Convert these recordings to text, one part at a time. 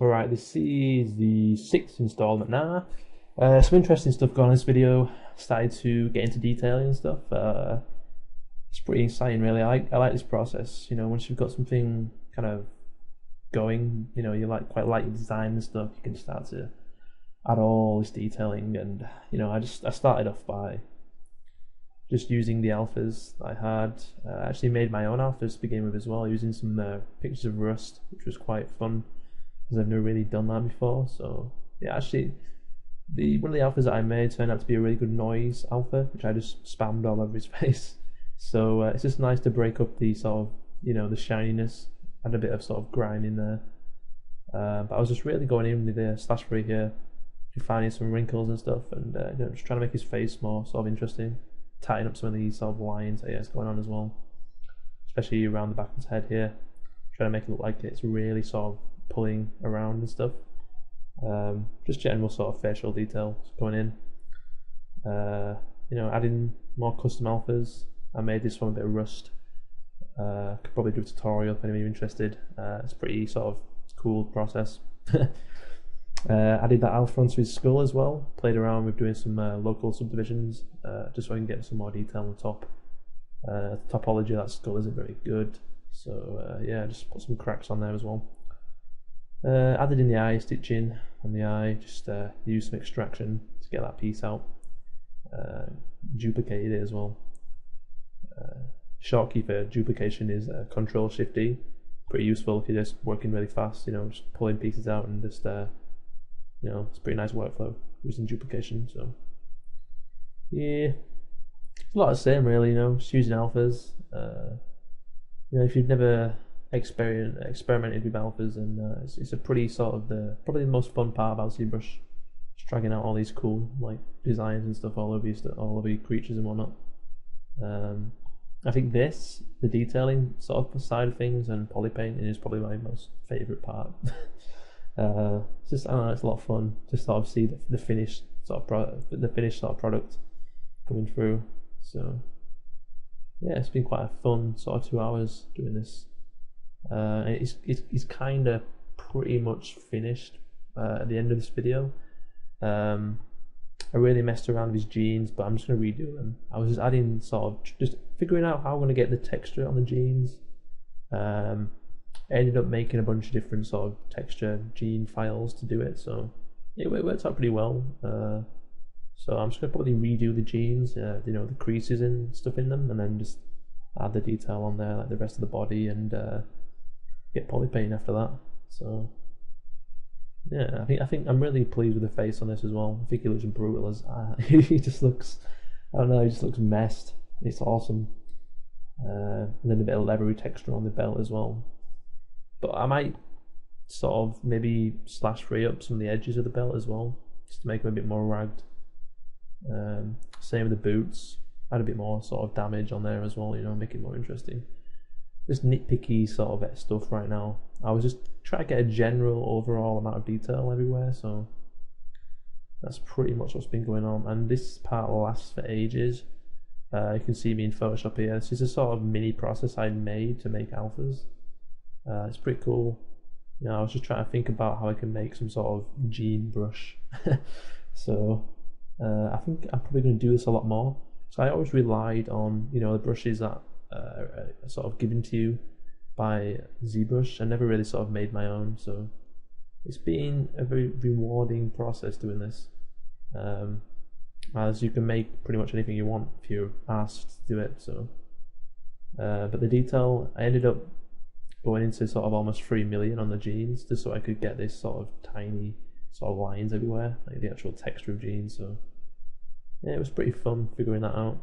Alright, this is the 6th installment now. Some interesting stuff going on in this video. Started to get into detailing and stuff. It's pretty exciting really. I like this process, once you've got something kind of going, you quite like your design and stuff, you can start to add all this detailing. And I started off by just using the alphas that I had. I actually made my own alphas to begin with as well, using some pictures of rust, which was quite fun because I've never really done that before. So yeah, actually one of the alphas that I made turned out to be a really good noise alpha, which I just spammed all over his face. So it's just nice to break up the sort of, the shininess, and a bit of sort of grime in there. But I was just really going in with the slash free here, finding some wrinkles and stuff, and just trying to make his face more sort of interesting, tighten up some of these sort of lines that he has going on as well, especially around the back of his head here, trying to make it look like it's really sort of pulling around and stuff. Just general sort of facial details going in. Adding more custom alphas. I made this one a bit of rust. Could probably do a tutorial if anybody's interested. It's a pretty sort of cool process. Added that alpha onto his skull as well. Played around with doing some local subdivisions, just so I can get some more detail on the top. The topology of that skull isn't very good, so yeah, just put some cracks on there as well. Added in the eye stitching on the eye, just use some extraction to get that piece out. Duplicated it as well. Shortkey for duplication is Control Shift D. Pretty useful if you're just working really fast, just pulling pieces out and just it's a pretty nice workflow using duplication. So yeah, it's a lot of the same really, just using alphas. If you've never experimented with alphas, and it's a pretty sort of probably the most fun part about Zbrush, just dragging out all these cool designs and stuff all over your creatures and whatnot. I think the detailing sort of side of things and poly painting is probably my most favourite part. It's just, I don't know, it's a lot of fun to sort of see the finished sort of product coming through. So yeah, it's been quite a fun sort of 2 hours doing this. It's kind of pretty much finished at the end of this video. I really messed around with his jeans, but I'm just going to redo them. I was just adding just figuring out how I'm going to get the texture on the jeans. I ended up making a bunch of different sort of texture gene files to do it, so it worked out pretty well. So I'm just going to probably redo the jeans, the creases and stuff in them, and then just add the detail on there like the rest of the body, and get poly paint after that. So yeah, I think I'm really pleased with the face on this as well. I think he looks brutal as he just looks, I don't know, he just looks messed. It's awesome. And then a bit of leathery texture on the belt as well. But I might sort of maybe slash free up some of the edges of the belt as well, just to make them a bit more ragged. Same with the boots. Add a bit more sort of damage on there as well, make it more interesting. Just nitpicky sort of stuff right now. I was just trying to get a general overall amount of detail everywhere, so that's pretty much what's been going on. And this part lasts for ages. You can see me in Photoshop here. This is a sort of mini process I made to make alphas. It's pretty cool. I was just trying to think about how I can make some sort of gene brush. So I think I'm probably going to do this a lot more. So I always relied on the brushes that are sort of given to you by Zbrush. I never really sort of made my own, so it's been a very rewarding process doing this. As you can make pretty much anything you want if you're asked to do it. So but the detail, I ended up going into sort of almost 3 million on the jeans, just so I could get this sort of tiny sort of lines everywhere, like the actual texture of jeans. So yeah, it was pretty fun figuring that out.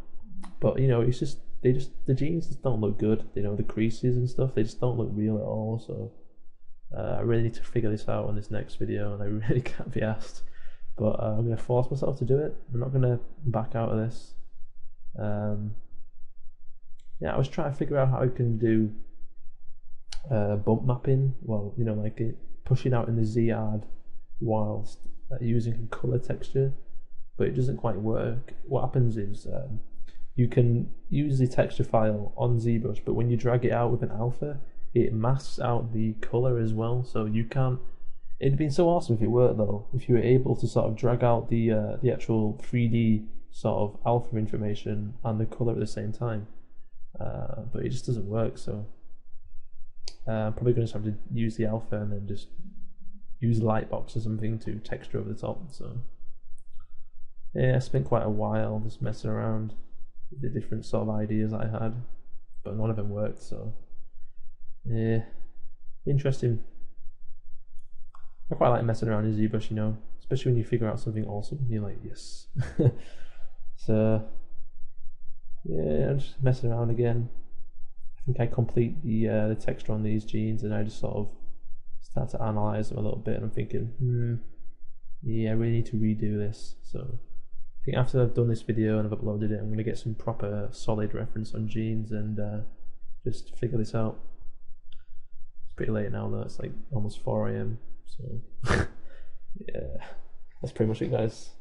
But it's just the jeans just don't look good. The creases and stuff, they just don't look real at all. So I really need to figure this out on this next video, and I really can't be asked. But I'm going to force myself to do it. I'm not going to back out of this. Yeah, I was trying to figure out how I can do bump mapping. Well, pushing out in the Z-ard whilst using a color texture, but it doesn't quite work. What happens is you can use the texture file on Zbrush, but when you drag it out with an alpha, it masks out the color as well, so you can't It'd been so awesome if it worked though. If you were able to sort of drag out the actual 3D sort of alpha information and the color at the same time, but it just doesn't work. So I'm probably going to have to use the alpha and then just use Lightbox or something to texture over the top. So yeah, I spent quite a while just messing around with the different sort of ideas I had, but none of them worked. So yeah, interesting. I quite like messing around in ZBrush, you know, especially when you figure out something awesome and you're like, yes. So yeah, I'm just messing around again. I think I complete the texture on these genes and I just sort of start to analyze them a little bit, and I'm thinking, yeah, I really need to redo this. So I think after I've done this video and I've uploaded it, I'm going to get some proper solid reference on genes and just figure this out. It's pretty late now though, it's like almost 4 AM. So yeah, that's pretty much it, guys.